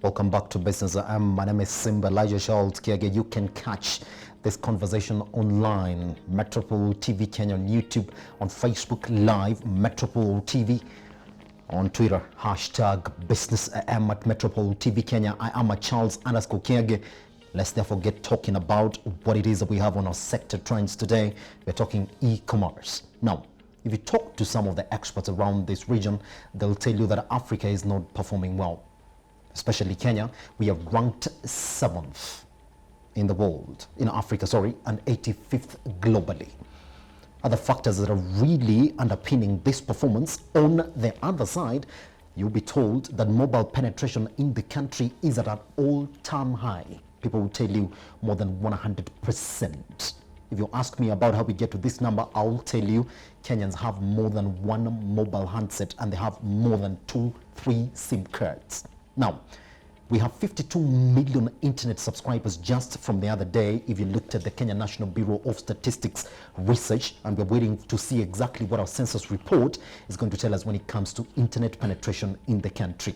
Welcome back to Business. My name is Simba Elijah Charles Kiage. You can catch this conversation online, Metropole TV Kenya on YouTube, on Facebook Live, Metropole TV, on Twitter, hashtag Business at Metropole TV Kenya. I am a Charles Kiage. Let's therefore get talking about what it is that we have on our sector trends today. We're talking e-commerce. Now, if you talk to some of the experts around this region, they'll tell you that Africa is not performing well, especially Kenya. We are ranked 7th in the world, in Africa, and 85th globally. Other factors that are really underpinning this performance, on the other side, you'll be told that mobile penetration in the country is at an all-time high. People will tell you more than 100%. If you ask me about how we get to this number, I'll tell you Kenyans have more than one mobile handset and they have more than 2-3 SIM cards. Now, we have 52 million internet subscribers just from the other day, if you looked at the Kenya National Bureau of Statistics research, and we're waiting to see exactly what our census report is going to tell us when it comes to internet penetration in the country.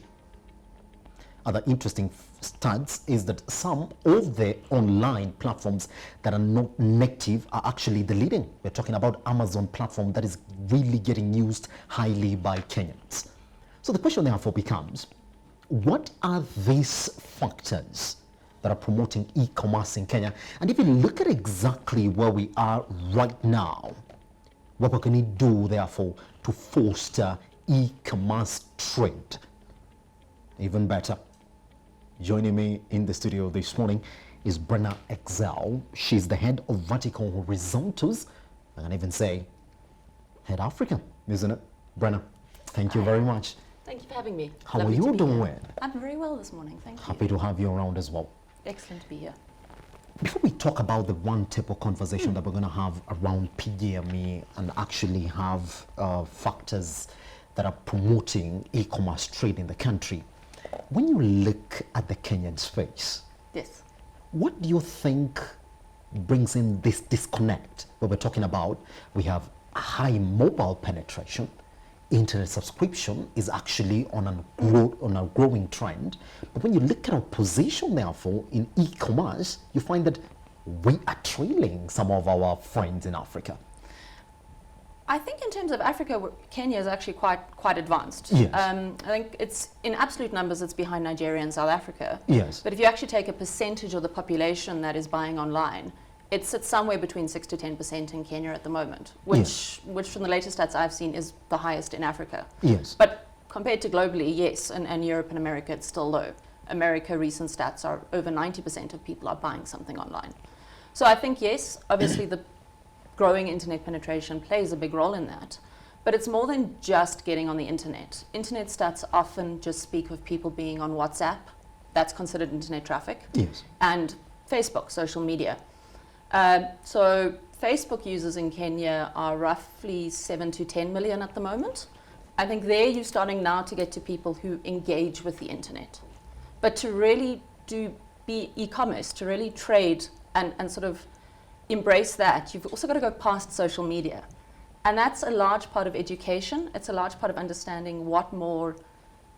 Other interesting stats is that some of the online platforms that are not native are actually the leading. We're talking about Amazon platform that is really getting used highly by Kenyans. So the question therefore becomes, what are these factors that are promoting e-commerce in Kenya? And if you look at exactly where we are right now, what can we do therefore to foster e-commerce trade even better? Joining me in the studio this morning is Brenna Excel. She's the head of vertical horizontals. I can even say head African, isn't it? Brenna, thank you very much. Thank you for having me. How are you doing? I'm very well this morning, thank you. Happy to have you around as well. Excellent to be here. Before we talk about the roundtable conversation that we're going to have around PIGIAME and actually have factors that are promoting e-commerce trade in the country, when you look at the Kenyan space, yes, what do you think brings in this disconnect where we're talking about we have high mobile penetration, internet subscription is actually on a growing trend, but when you look at our position therefore in e-commerce, you find that we are trailing some of our friends in Africa? I think in terms of Africa, Kenya is actually quite advanced. Yes. I think it's, in absolute numbers, it's behind Nigeria and South Africa. Yes. But if you actually take a percentage of the population that is buying online, it sits somewhere between 6 to 10% in Kenya at the moment, which from the latest stats I've seen is the highest in Africa. Yes. But compared to globally, yes, and Europe and America, it's still low. America, recent stats are over 90% of people are buying something online. So I think, yes, obviously the growing internet penetration plays a big role in that. But it's more than just getting on the internet. Internet stats often just speak of people being on WhatsApp. That's considered internet traffic. Yes. And Facebook, social media. So Facebook users in Kenya are roughly 7 to 10 million at the moment. I think there you're starting now to get to people who engage with the internet. But to really be e-commerce, to really trade and sort of embrace that, you've also got to go past social media. And that's a large part of education. It's a large part of understanding what more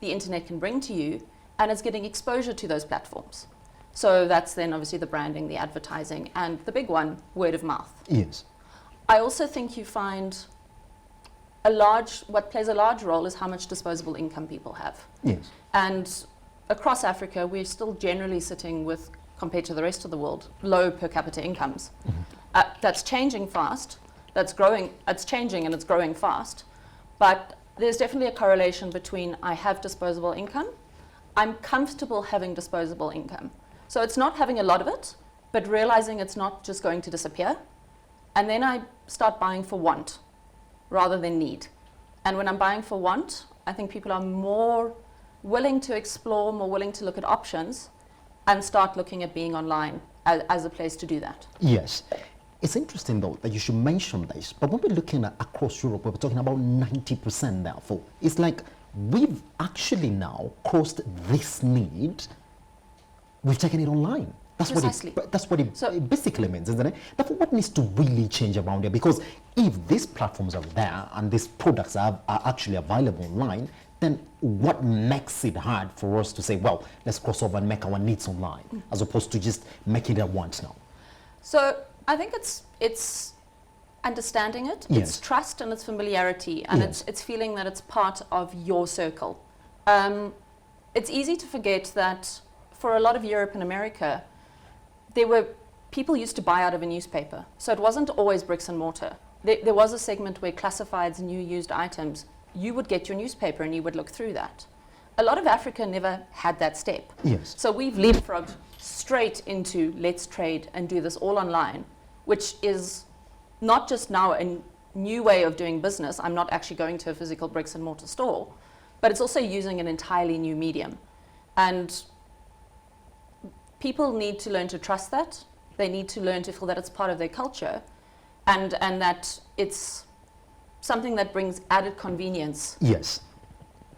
the internet can bring to you, and it's getting exposure to those platforms. So that's then obviously the branding, the advertising, and the big one, word of mouth. Yes. I also think you find what plays a large role is how much disposable income people have. Yes. And across Africa, we're still generally sitting with, compared to the rest of the world, low per capita incomes. Mm-hmm. That's changing fast, that's growing, it's changing and it's growing fast, but there's definitely a correlation between I have disposable income, I'm comfortable having disposable income. So it's not having a lot of it, but realizing it's not just going to disappear, and then I start buying for want rather than need. And when I'm buying for want, I think people are more willing to explore, more willing to look at options, and start looking at being online as a place to do that. Yes. It's interesting though that you should mention this, but when we're looking at across Europe, we're talking about 90% therefore. It's like we've actually now crossed this need, we've taken it online. That's what it basically means, isn't it? Therefore, what needs to really change around here? Because if these platforms are there and these products are actually available online, then what makes it hard for us to say, well, let's cross over and make our needs online, as opposed to just making it at once now? So I think it's understanding it, Yes. it's trust and it's familiarity, and Yes. it's feeling that it's part of your circle. It's easy to forget that for a lot of Europe and America, people used to buy out of a newspaper. So it wasn't always bricks and mortar. There was a segment where classifieds, new used items, you would get your newspaper and you would look through that. A lot of Africa never had that step. Yes. So we've leapfrogged straight into let's trade and do this all online, which is not just now a new way of doing business. I'm not actually going to a physical bricks and mortar store, but it's also using an entirely new medium. And people need to learn to trust that. They need to learn to feel that it's part of their culture, and that it's something that brings added convenience. Yes.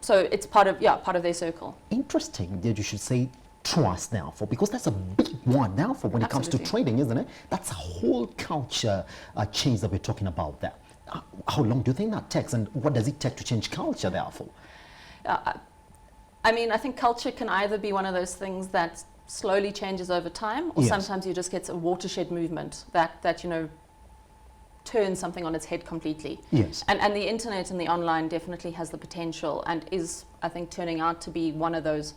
So it's part of their circle. Interesting that you should say trust now, because that's a big one now for when it comes to Absolutely. trading, isn't it? That's a whole culture change that we're talking about there. How long do you think that takes, and what does it take to change culture therefore? I mean, I think culture can either be one of those things that slowly changes over time, or Yes. sometimes you just get a watershed movement that turns something on its head completely. Yes. And the internet and the online definitely has the potential and is, I think, turning out to be one of those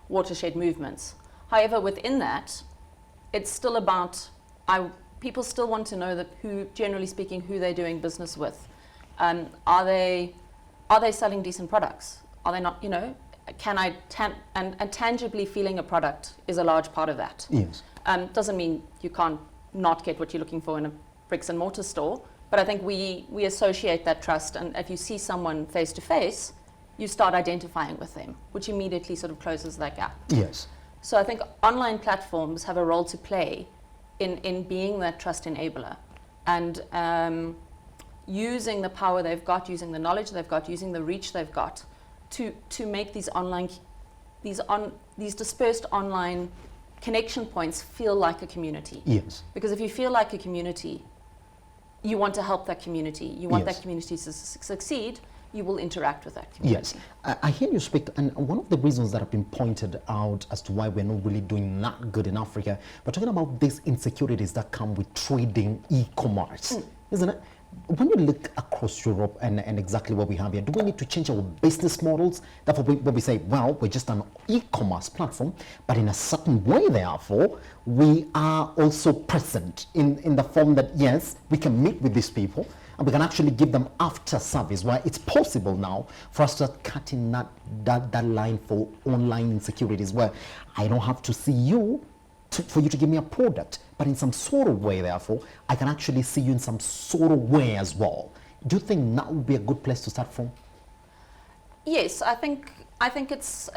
watershed movements. However, within that, it's still about, people still want to know that generally speaking, who they're doing business with. Are they selling decent products? Are they not, and tangibly feeling a product is a large part of that. Yes. Doesn't mean you can't not get what you're looking for in a bricks and mortar store, but I think we associate that trust, and if you see someone face to face, you start identifying with them, which immediately sort of closes that gap. Yes. So I think online platforms have a role to play in being that trust enabler, and using the power they've got, using the knowledge they've got, using the reach they've got to make these dispersed online connection points feel like a community. Yes. Because if you feel like a community, you want to help that community, you want Yes. that community to succeed, you will interact with that community. Yes, I hear you speak, and one of the reasons that have been pointed out as to why we're not really doing that good in Africa, we're talking about these insecurities that come with trading e-commerce, isn't it? When you look across Europe and exactly what we have here, do we need to change our business models? Therefore, when we say, well, we're just an e-commerce platform, but in a certain way, therefore, we are also present in the form that, yes, we can meet with these people, and we can actually give them after service, where it's possible now for us to start cutting that line for online insecurities, where I don't have to see you for you to give me a product, but in some sort of way, therefore, I can actually see you in some sort of way as well. Do you think that would be a good place to start from? Yes, I think it's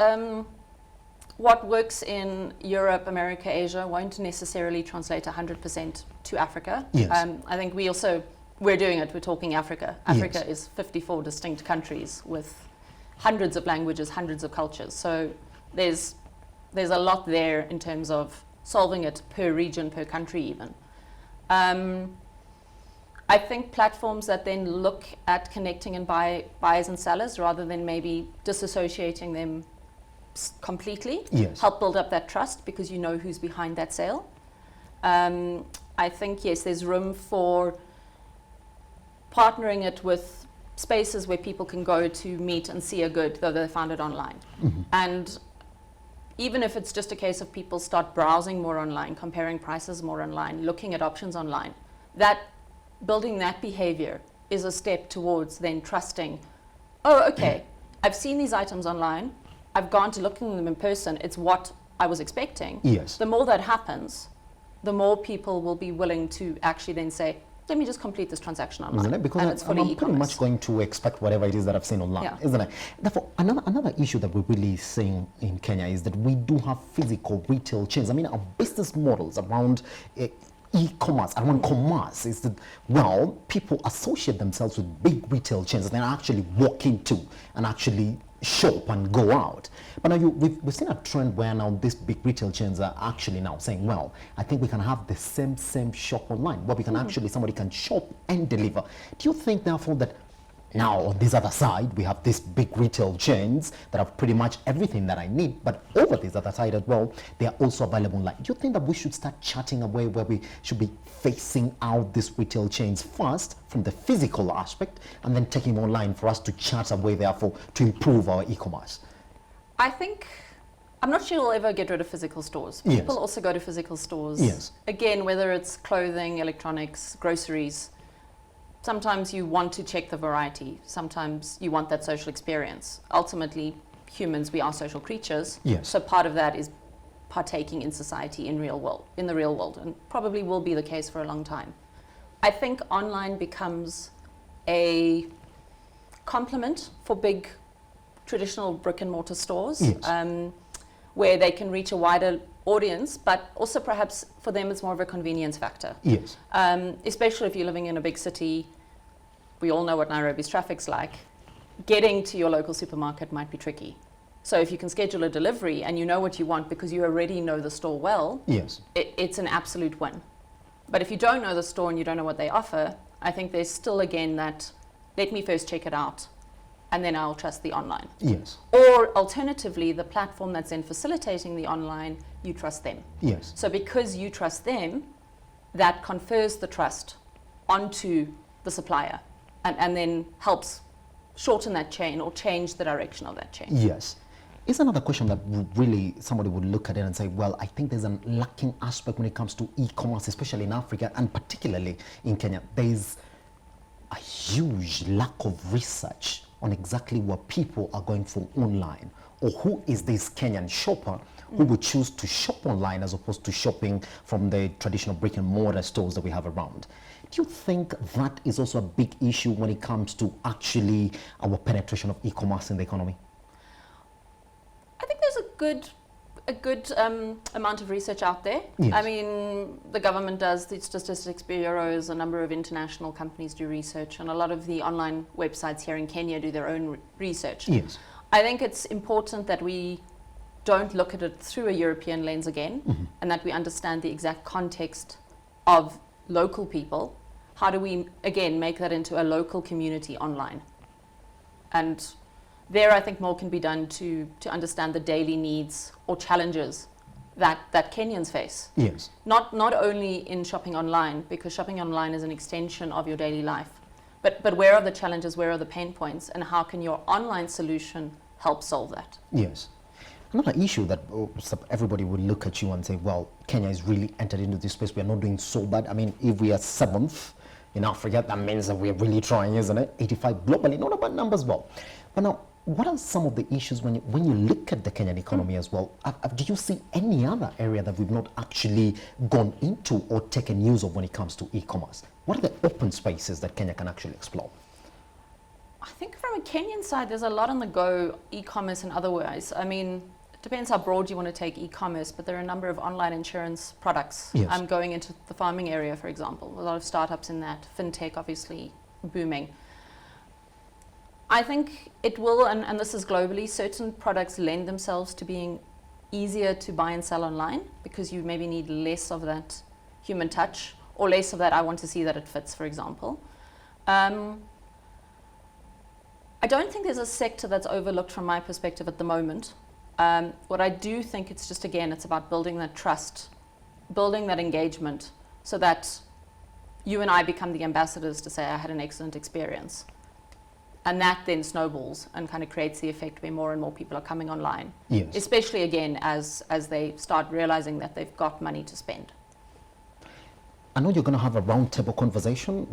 what works in Europe, America, Asia won't necessarily translate 100% to Africa. Yes. I think we're doing it, we're talking Africa. Africa Yes. is 54 distinct countries with hundreds of languages, hundreds of cultures. So there's a lot there in terms of solving it per region, per country even. I think platforms that then look at connecting and buyers and sellers rather than maybe disassociating them completely, Yes. help build up that trust because you know who's behind that sale. I think, yes, there's room for partnering it with spaces where people can go to meet and see a good, though they found it online. Mm-hmm. And even if it's just a case of people start browsing more online, comparing prices more online, looking at options online, that building that behavior is a step towards then trusting, oh, okay, I've seen these items online, I've gone to looking at them in person, it's what I was expecting. Yes. The more that happens, the more people will be willing to actually then say, let me just complete this transaction online. Isn't it? Because and it's I'm fully pretty e-commerce. much going to expect whatever it is that I've seen online, Yeah. isn't it? Therefore, another issue that we're really seeing in Kenya is that we do have physical retail chains. I mean, our business models around e-commerce, around commerce, is that, well, people associate themselves with big retail chains and then actually walk into and actually shop and go out. But now we've seen a trend where now these big retail chains are actually now saying, well, I think we can have the same shop online, where we can actually, somebody can shop and deliver. Do you think therefore that Now, on this other side, we have these big retail chains that have pretty much everything that I need. But over this other side as well, they are also available online. Do you think that we should start charting a way where we should be phasing out these retail chains first from the physical aspect and then taking online for us to chart a way, therefore, to improve our e-commerce? I think, I'm not sure we'll ever get rid of physical stores. Yes. People also go to physical stores. Yes. Again, whether it's clothing, electronics, groceries, sometimes you want to check the variety. Sometimes you want that social experience. Ultimately, humans, we are social creatures. Yes. So part of that is partaking in society in the real world, and probably will be the case for a long time. I think online becomes a complement for big traditional brick and mortar stores, Yes. where they can reach a wider audience, but also perhaps for them it's more of a convenience factor. Yes. Especially if you're living in a big city. We all know what Nairobi's traffic's like. Getting to your local supermarket might be tricky. So if you can schedule a delivery and you know what you want because you already know the store well, Yes. it's an absolute win. But if you don't know the store and you don't know what they offer, I think there's still, again, that let me first check it out and then I'll trust the online. Yes. Or alternatively, the platform that's then facilitating the online, you trust them. Yes. So because you trust them, that confers the trust onto the supplier and then helps shorten that chain or change the direction of that chain. Yes. It's another question that really somebody would look at it and say, well, I think there's a lacking aspect when it comes to e-commerce, especially in Africa and particularly in Kenya. There's a huge lack of research on exactly what people are going for online, or who is this Kenyan shopper who would choose to shop online as opposed to shopping from the traditional brick and mortar stores that we have around. Do you think that is also a big issue when it comes to actually our penetration of e-commerce in the economy? I think there's a good amount of research out there. Yes. I mean, the government does, the Statistics Bureaus, a number of international companies do research, and a lot of the online websites here in Kenya do their own research. Yes. I think it's important that we don't look at it through a European lens again, and that we understand the exact context of local people. How do we, again, make that into a local community online? And there, I think more can be done to understand the daily needs or challenges that Kenyans face. Yes. Not only in shopping online, because shopping online is an extension of your daily life, but where are the challenges, where are the pain points, and how can your online solution help solve that? Yes. Another issue that everybody would look at you and say, well, Kenya is really entered into this space. We are not doing so bad. I mean, if we are 7th in Africa, that means that we're really trying, isn't it? 85 globally, not a bad number as well. But now, what are some of the issues when you look at the Kenyan economy as well? Do you see any other area that we've not actually gone into or taken use of when it comes to e-commerce? What are the open spaces that Kenya can actually explore? I think from a Kenyan side, there's a lot on the go, e-commerce and otherwise. I mean, it depends how broad you want to take e-commerce, but there are a number of online insurance products. Yes. I'm going into the farming area, for example. A lot of startups in that. Fintech, obviously, booming. I think it will, and this is globally, certain products lend themselves to being easier to buy and sell online because you maybe need less of that human touch or less of that I want to see that it fits, for example. I don't think there's a sector that's overlooked from my perspective at the moment. What I do think it's just, again, it's about building that trust, building that engagement so that you and I become the ambassadors to say, I had an excellent experience. And that then snowballs and kind of creates the effect where more and more people are coming online. Yes. Especially, again, as they start realizing that they've got money to spend. I know you're going to have a roundtable conversation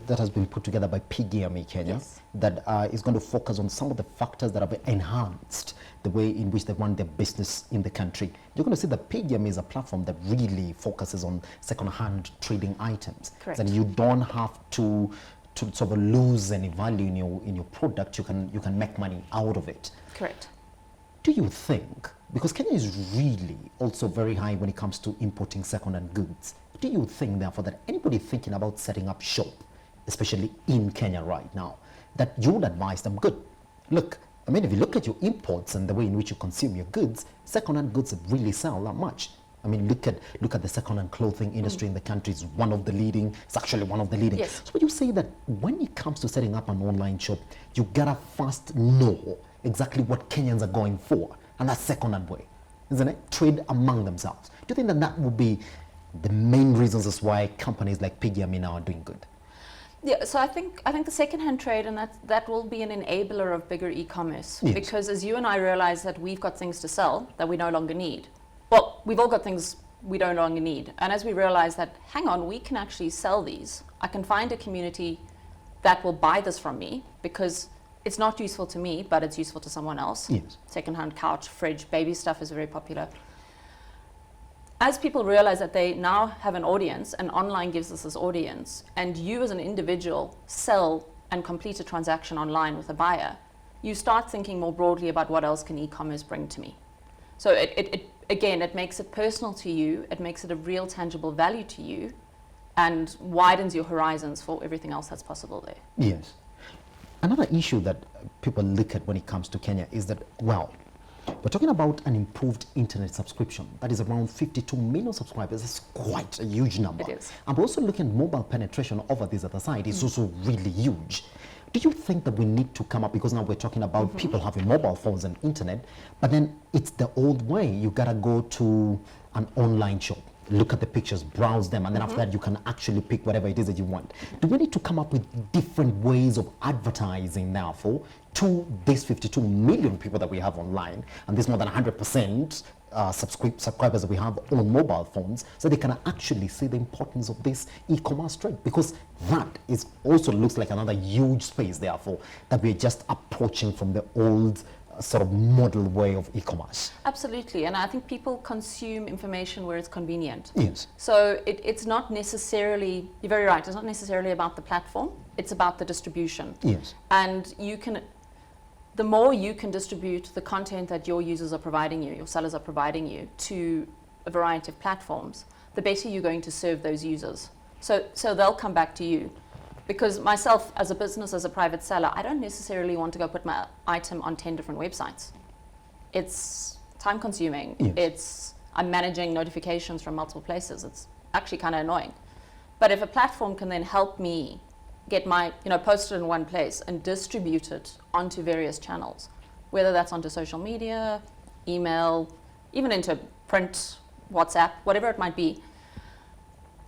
that has been put together by PIGIAME Kenya. Yes. That is going to focus on some of the factors that have enhanced the way in which they run their business in the country. You're going to see that PIGIAME is a platform that really focuses on second-hand trading items. Correct. And you don't have to sort of lose any value in your product. You can make money out of it. Correct. Do you think, because Kenya is really also very high when it comes to importing second-hand goods, do you think, therefore, that anybody thinking about setting up shop, especially in Kenya right now, that you would advise them, good, look, I mean, if you look at your imports and the way in which you consume your goods, second-hand goods really sell that much. I mean, look at the second-hand clothing industry in the country. It's one of the leading. It's actually one of the leading. Yes. So would you say that when it comes to setting up an online shop, you gotta first know exactly what Kenyans are going for, and that's second-hand way, isn't it? Trade among themselves. Do you think that that will be the main reasons as why companies like PIGIAME now are doing good? Yeah, so I think the second-hand trade, and that will be an enabler of bigger e-commerce. Yes. Because as you and I realize that we've got things to sell that we no longer need. Well, we've all got things we no longer need. And as we realize that, hang on, we can actually sell these. I can find a community that will buy this from me because it's not useful to me, but it's useful to someone else. Yes. Second-hand couch, fridge, baby stuff is very popular. As people realize that they now have an audience, and online gives us this audience, and you as an individual sell and complete a transaction online with a buyer, you start thinking more broadly about what else can e-commerce bring to me. So it makes it personal to you, it makes it a real tangible value to you, and widens your horizons for everything else that's possible there. Yes. Another issue that people look at when it comes to Kenya is that, well, we're talking about an improved internet subscription. That is around 52 million subscribers. It's quite a huge number. It is. And we're also looking at mobile penetration over this other side. It's also really huge. Do you think that we need to come up, because now we're talking about people having mobile phones and internet, but then it's the old way. You gotta go to an online shop, look at the pictures, browse them, and then after that you can actually pick whatever it is that you want. Do we need to come up with different ways of advertising now to these 52 million people that we have online, and this more than 100% subscribers that we have on mobile phones, so they can actually see the importance of this e-commerce trade? Because that is also looks like another huge space, therefore, that we're just approaching from the old sort of model way of e-commerce. Absolutely, and I think people consume information where it's convenient. Yes. So it's not necessarily, you're very right, it's not necessarily about the platform, it's about the distribution. Yes. And the more you can distribute the content that your users are providing you, your sellers are providing you, to a variety of platforms, the better you're going to serve those users. So they'll come back to you. Because myself, as a business, as a private seller, I don't necessarily want to go put my item on 10 different websites. It's time consuming. Yes. I'm managing notifications from multiple places. It's actually kind of annoying. But if a platform can then help me get my, posted in one place and distribute it onto various channels, whether that's onto social media, email, even into print, WhatsApp, whatever it might be,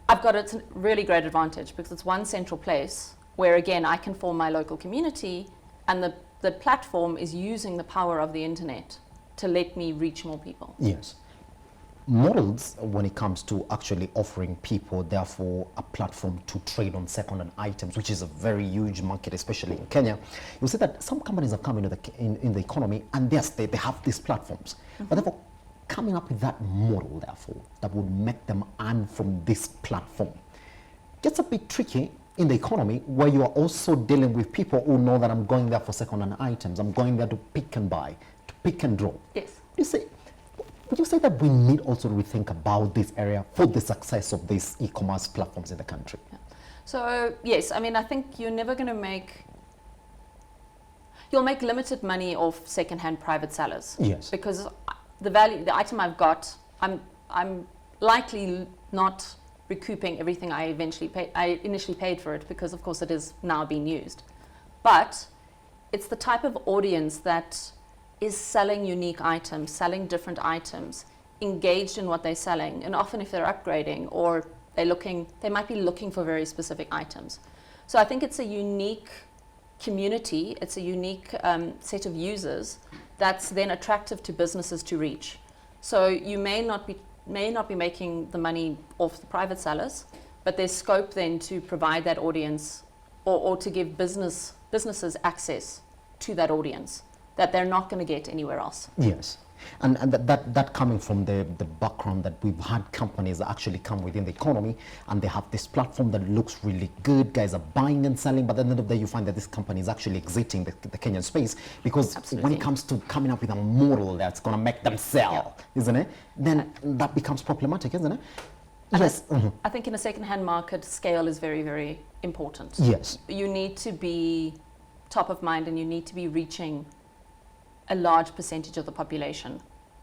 I've got a really great advantage because it's one central place where, again, I can form my local community, and the platform is using the power of the internet to let me reach more people. Yes. Models, when it comes to actually offering people, therefore, a platform to trade on second-hand items, which is a very huge market, especially in Kenya, you see that some companies have come into in the economy, and yes, they have these platforms. But therefore, coming up with that model, therefore, that would make them earn from this platform gets a bit tricky in the economy, where you are also dealing with people who know that I'm going there for second-hand items, I'm going there to pick and buy, to pick and draw. Yes. Would you say that we need also to rethink about this area for the success of these e-commerce platforms in the country? Yeah. So, yes, I mean, I think you're never going to you'll make limited money off second-hand private sellers. Yes. Because the item I've got, I'm likely not recouping everything I initially paid for it, because of course it is now being used. But it's the type of audience that is selling unique items, selling different items, engaged in what they're selling, and often if they're upgrading or they might be looking for very specific items. So I think it's a unique community, it's a unique set of users that's then attractive to businesses to reach. So you may not be making the money off the private sellers, but there's scope then to provide that audience or to give businesses access to that audience that they're not going to get anywhere else. Yes. And that coming from the background that we've had companies that actually come within the economy, and they have this platform that looks really good, guys are buying and selling, but at the end of the day you find that this company is actually exiting the Kenyan space, because when it comes to coming up with a model that's going to make them sell, isn't it? Then that becomes problematic, isn't it? And yes. I think in a second-hand market, scale is very, very important. Yes. You need to be top of mind, and you need to be reaching a large percentage of the population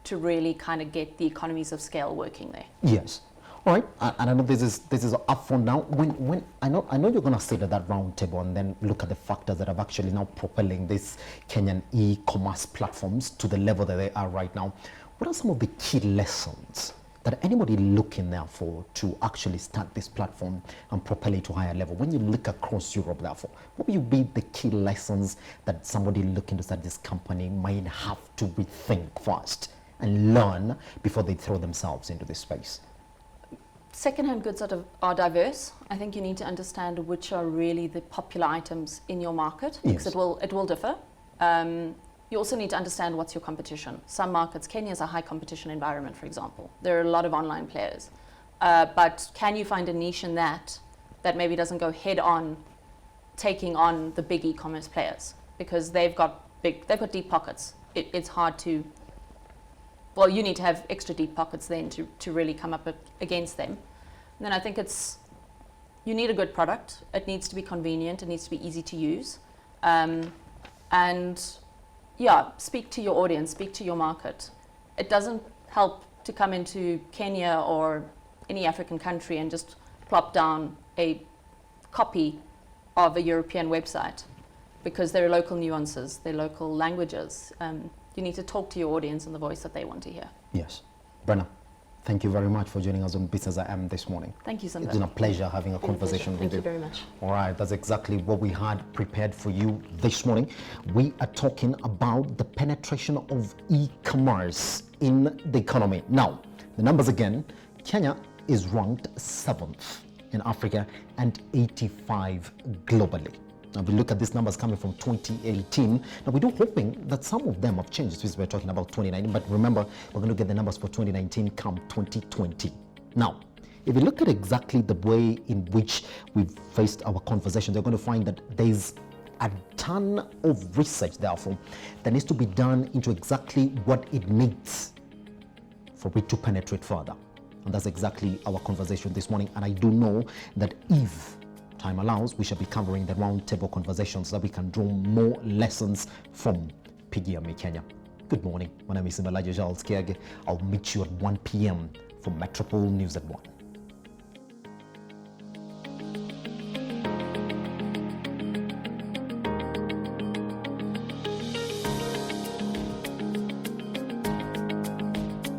to really kind of get the economies of scale working there. Yes. All right, and I know this is up for now. When I know you're going to sit at that round table and then look at the factors that are actually now propelling this Kenyan e-commerce platforms to the level that they are right now. What are some of the key lessons that anybody looking there for to actually start this platform and propel it to a higher level? When you look across Europe, therefore, what will be the key lessons that somebody looking to start this company might have to rethink first and learn before they throw themselves into this space? Secondhand goods are diverse. I think you need to understand which are really the popular items in your market, because Yes. it will differ. You also need to understand what's your competition. Some markets, Kenya is a high competition environment, for example. There are a lot of online players. But can you find a niche in that maybe doesn't go head on taking on the big e-commerce players? Because they've got deep pockets. It's hard to, well, you need to have extra deep pockets then to really come up against them. And then I think you need a good product. It needs to be convenient. It needs to be easy to use. And yeah, speak to your audience, speak to your market. It doesn't help to come into Kenya or any African country and just plop down a copy of a European website, because there are local nuances, there are local languages. You need to talk to your audience in the voice that they want to hear. Yes. Brenna, thank you very much for joining us on Business I Am this morning. Thank you, Simba. It's been a pleasure having a conversation with you. Thank you very much. All right, that's exactly what we had prepared for you this morning. We are talking about the penetration of e-commerce in the economy. Now, the numbers again, Kenya is ranked 7th in Africa and 85 globally. Now, we look at these numbers coming from 2018. Now, we do hoping that some of them have changed since we're talking about 2019. But remember, we're going to get the numbers for 2019 come 2020. Now, if you look at exactly the way in which we've faced our conversation, you're going to find that there's a ton of research, therefore, that needs to be done into exactly what it needs for it to penetrate further. And that's exactly our conversation this morning. And I do know that if time allows, we shall be covering the roundtable conversations so that we can draw more lessons from PIGIAME Kenya. Good morning. My name is Simba Charles Kiage. I'll meet you at 1 p.m. for Metropole News at 1.